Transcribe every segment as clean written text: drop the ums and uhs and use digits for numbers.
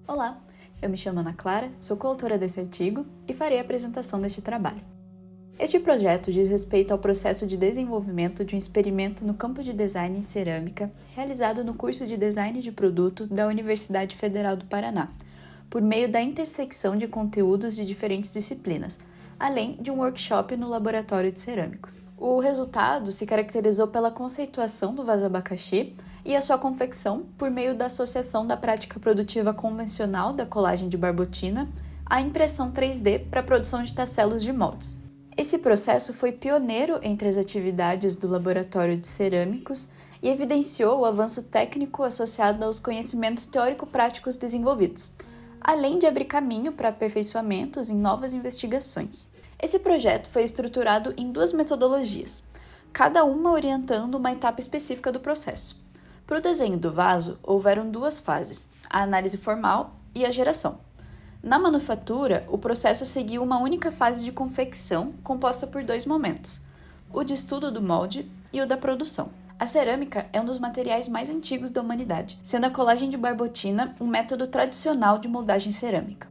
Olá, eu me chamo Ana Clara, sou coautora desse artigo e farei a apresentação deste trabalho. Este projeto diz respeito ao processo de desenvolvimento de um experimento no campo de design em cerâmica realizado no curso de Design de Produto da Universidade Federal do Paraná, por meio da intersecção de conteúdos de diferentes disciplinas, além de um workshop no laboratório de cerâmicos. O resultado se caracterizou pela conceituação do vaso abacaxi e a sua confecção por meio da associação da prática produtiva convencional da colagem de barbotina à impressão 3D para a produção de tasselos de moldes. Esse processo foi pioneiro entre as atividades do laboratório de cerâmicos e evidenciou o avanço técnico associado aos conhecimentos teórico-práticos desenvolvidos, além de abrir caminho para aperfeiçoamentos em novas investigações. Esse projeto foi estruturado em duas metodologias, cada uma orientando uma etapa específica do processo. Para o desenho do vaso, houveram duas fases, a análise formal e a geração. Na manufatura, o processo seguiu uma única fase de confecção composta por dois momentos, o de estudo do molde e o da produção. A cerâmica é um dos materiais mais antigos da humanidade, sendo a colagem de barbotina um método tradicional de moldagem cerâmica.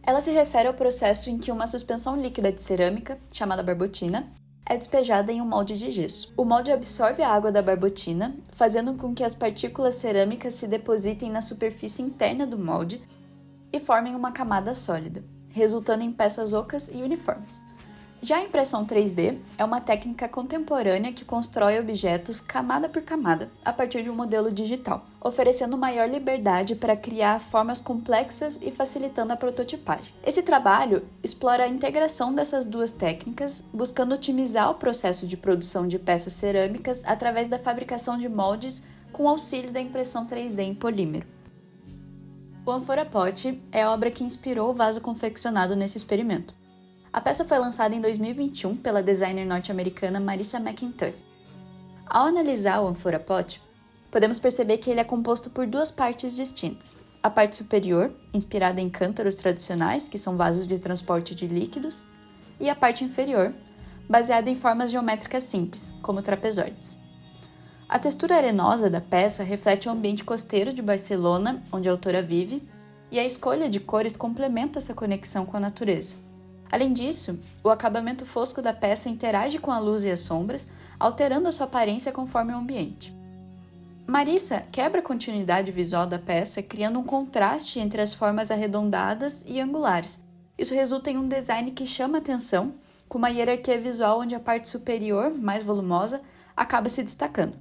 Ela se refere ao processo em que uma suspensão líquida de cerâmica, chamada barbotina, é despejada em um molde de gesso. O molde absorve a água da barbotina, fazendo com que as partículas cerâmicas se depositem na superfície interna do molde e formem uma camada sólida, resultando em peças ocas e uniformes. Já a impressão 3D é uma técnica contemporânea que constrói objetos camada por camada a partir de um modelo digital, oferecendo maior liberdade para criar formas complexas e facilitando a prototipagem. Esse trabalho explora a integração dessas duas técnicas, buscando otimizar o processo de produção de peças cerâmicas através da fabricação de moldes com auxílio da impressão 3D em polímero. O Amphora Pot é a obra que inspirou o vaso confeccionado nesse experimento. A peça foi lançada em 2021 pela designer norte-americana Marissa McIntyre. Ao analisar o Amphora Pot, podemos perceber que ele é composto por duas partes distintas. A parte superior, inspirada em cântaros tradicionais, que são vasos de transporte de líquidos, e a parte inferior, baseada em formas geométricas simples, como trapezoides. A textura arenosa da peça reflete o ambiente costeiro de Barcelona, onde a autora vive, e a escolha de cores complementa essa conexão com a natureza. Além disso, o acabamento fosco da peça interage com a luz e as sombras, alterando a sua aparência conforme o ambiente. Marissa quebra a continuidade visual da peça, criando um contraste entre as formas arredondadas e angulares. Isso resulta em um design que chama atenção, com uma hierarquia visual onde a parte superior, mais volumosa, acaba se destacando.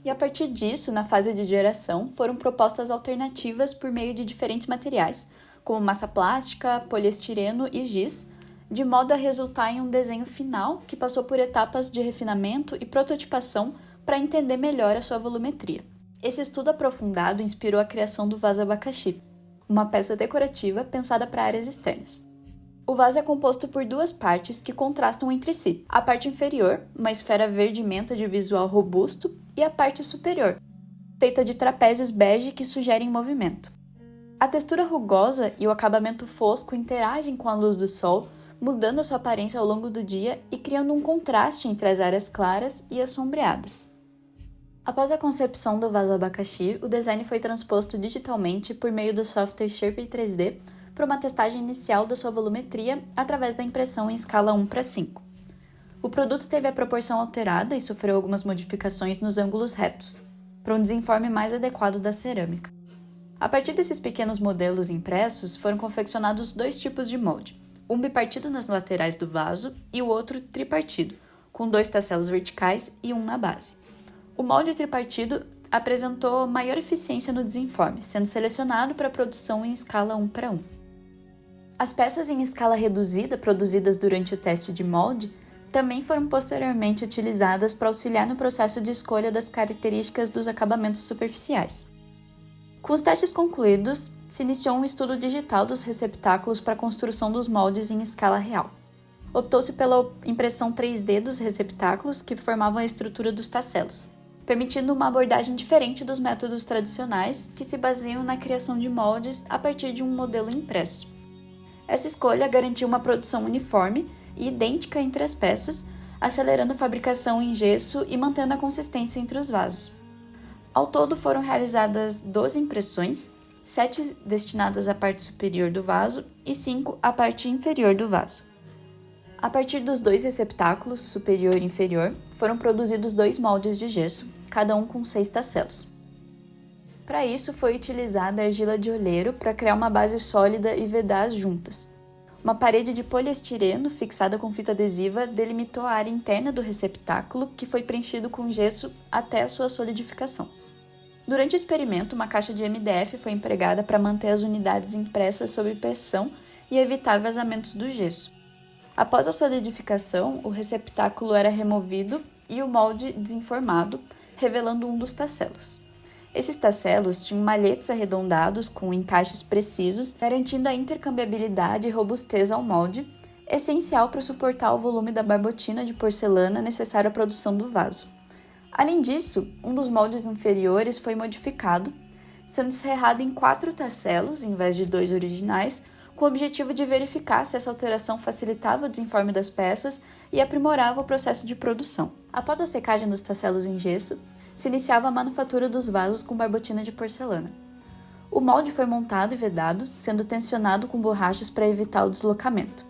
E a partir disso, na fase de geração, foram propostas alternativas por meio de diferentes materiais, como massa plástica, poliestireno e giz, de modo a resultar em um desenho final que passou por etapas de refinamento e prototipação para entender melhor a sua volumetria. Esse estudo aprofundado inspirou a criação do vaso abacaxi, uma peça decorativa pensada para áreas externas. O vaso é composto por duas partes que contrastam entre si. A parte inferior, uma esfera verde-menta de visual robusto, e a parte superior, feita de trapézios bege que sugerem movimento. A textura rugosa e o acabamento fosco interagem com a luz do sol, mudando a sua aparência ao longo do dia e criando um contraste entre as áreas claras e as sombreadas. Após a concepção do vaso abacaxi, o design foi transposto digitalmente por meio do software Sharpie 3D para uma testagem inicial da sua volumetria através da impressão em escala 1:5. O produto teve a proporção alterada e sofreu algumas modificações nos ângulos retos, para um desenforme mais adequado da cerâmica. A partir desses pequenos modelos impressos, foram confeccionados dois tipos de molde, um bipartido nas laterais do vaso e o outro tripartido, com 2 tasselos verticais e um na base. O molde tripartido apresentou maior eficiência no desenforme, sendo selecionado para produção em escala 1:1. As peças em escala reduzida produzidas durante o teste de molde também foram posteriormente utilizadas para auxiliar no processo de escolha das características dos acabamentos superficiais. Com os testes concluídos, se iniciou um estudo digital dos receptáculos para a construção dos moldes em escala real. Optou-se pela impressão 3D dos receptáculos que formavam a estrutura dos tasselos, permitindo uma abordagem diferente dos métodos tradicionais que se baseiam na criação de moldes a partir de um modelo impresso. Essa escolha garantiu uma produção uniforme e idêntica entre as peças, acelerando a fabricação em gesso e mantendo a consistência entre os vasos. Ao todo foram realizadas 12 impressões, 7 destinadas à parte superior do vaso e 5 à parte inferior do vaso. A partir dos 2 receptáculos, superior e inferior, foram produzidos 2 moldes de gesso, cada um com 6 tacelos. Para isso, foi utilizada argila de olheiro para criar uma base sólida e vedar as juntas. Uma parede de poliestireno fixada com fita adesiva delimitou a área interna do receptáculo, que foi preenchido com gesso até a sua solidificação. Durante o experimento, uma caixa de MDF foi empregada para manter as unidades impressas sob pressão e evitar vazamentos do gesso. Após a solidificação, o receptáculo era removido e o molde desenformado, revelando um dos tacelos. Esses tacelos tinham malhetes arredondados com encaixes precisos, garantindo a intercambiabilidade e robustez ao molde, essencial para suportar o volume da barbotina de porcelana necessário à produção do vaso. Além disso, um dos moldes inferiores foi modificado, sendo serrado em 4 tacelos, em vez de 2 originais, com o objetivo de verificar se essa alteração facilitava o desenforme das peças e aprimorava o processo de produção. Após a secagem dos tacelos em gesso, se iniciava a manufatura dos vasos com barbotina de porcelana. O molde foi montado e vedado, sendo tensionado com borrachas para evitar o deslocamento.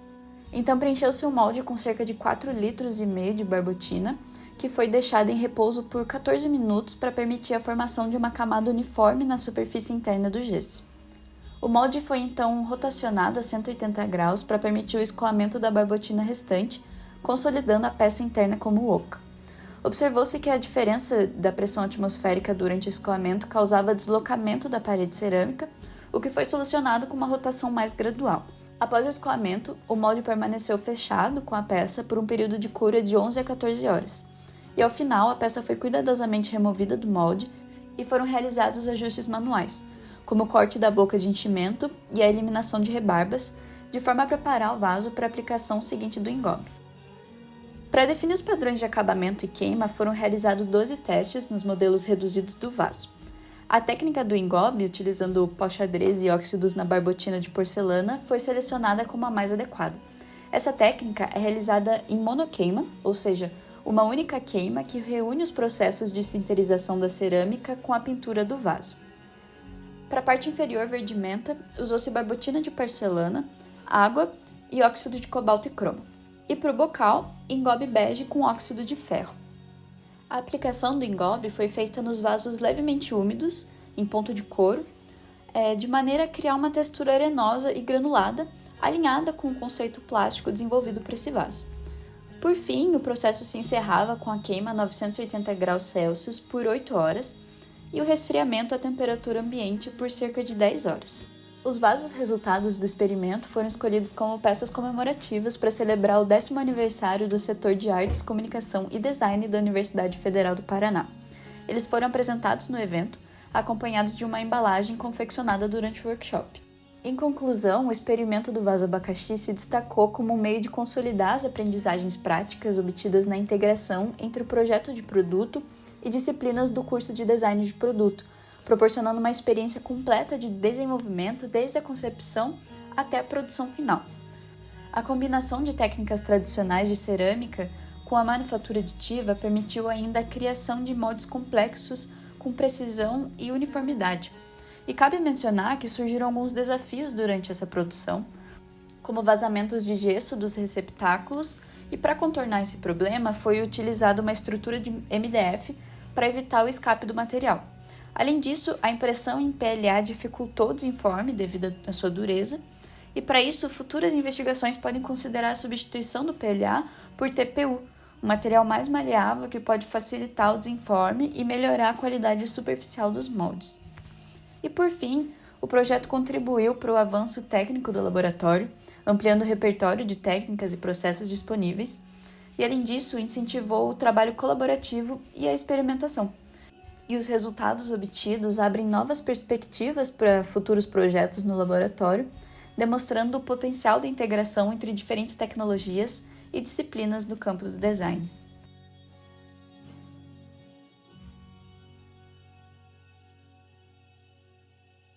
Então preencheu-se o molde com cerca de 4,5 litros de barbotina, que foi deixada em repouso por 14 minutos para permitir a formação de uma camada uniforme na superfície interna do gesso. O molde foi então rotacionado a 180 graus para permitir o escoamento da barbotina restante, consolidando a peça interna como oca. Observou-se que a diferença da pressão atmosférica durante o escoamento causava deslocamento da parede cerâmica, o que foi solucionado com uma rotação mais gradual. Após o escoamento, o molde permaneceu fechado com a peça por um período de cura de 11 a 14 horas. E ao final, a peça foi cuidadosamente removida do molde e foram realizados os ajustes manuais, como o corte da boca de enchimento e a eliminação de rebarbas, de forma a preparar o vaso para a aplicação seguinte do engobe. Para definir os padrões de acabamento e queima, foram realizados 12 testes nos modelos reduzidos do vaso. A técnica do engobe, utilizando pó xadrez e óxidos na barbotina de porcelana, foi selecionada como a mais adequada. Essa técnica é realizada em monoqueima, ou seja, uma única queima que reúne os processos de sinterização da cerâmica com a pintura do vaso. Para a parte inferior verde-menta, usou-se barbotina de porcelana, água e óxido de cobalto e cromo. E para o bocal, engobe bege com óxido de ferro. A aplicação do engobe foi feita nos vasos levemente úmidos, em ponto de couro, de maneira a criar uma textura arenosa e granulada, alinhada com o conceito plástico desenvolvido para esse vaso. Por fim, o processo se encerrava com a queima a 980 graus Celsius por 8 horas e o resfriamento à temperatura ambiente por cerca de 10 horas. Os vasos resultados do experimento foram escolhidos como peças comemorativas para celebrar o 10º aniversário do setor de Artes, Comunicação e Design da Universidade Federal do Paraná. Eles foram apresentados no evento, acompanhados de uma embalagem confeccionada durante o workshop. Em conclusão, o experimento do vaso abacaxi se destacou como um meio de consolidar as aprendizagens práticas obtidas na integração entre o projeto de produto e disciplinas do curso de Design de Produto, proporcionando uma experiência completa de desenvolvimento desde a concepção até a produção final. A combinação de técnicas tradicionais de cerâmica com a manufatura aditiva permitiu ainda a criação de moldes complexos com precisão e uniformidade. E cabe mencionar que surgiram alguns desafios durante essa produção, como vazamentos de gesso dos receptáculos, e para contornar esse problema foi utilizada uma estrutura de MDF para evitar o escape do material. Além disso, a impressão em PLA dificultou o desenforme devido à sua dureza, e para isso, futuras investigações podem considerar a substituição do PLA por TPU, um material mais maleável que pode facilitar o desenforme e melhorar a qualidade superficial dos moldes. E por fim, o projeto contribuiu para o avanço técnico do laboratório, ampliando o repertório de técnicas e processos disponíveis, e além disso, incentivou o trabalho colaborativo e a experimentação. E os resultados obtidos abrem novas perspectivas para futuros projetos no laboratório, demonstrando o potencial da integração entre diferentes tecnologias e disciplinas do campo do design.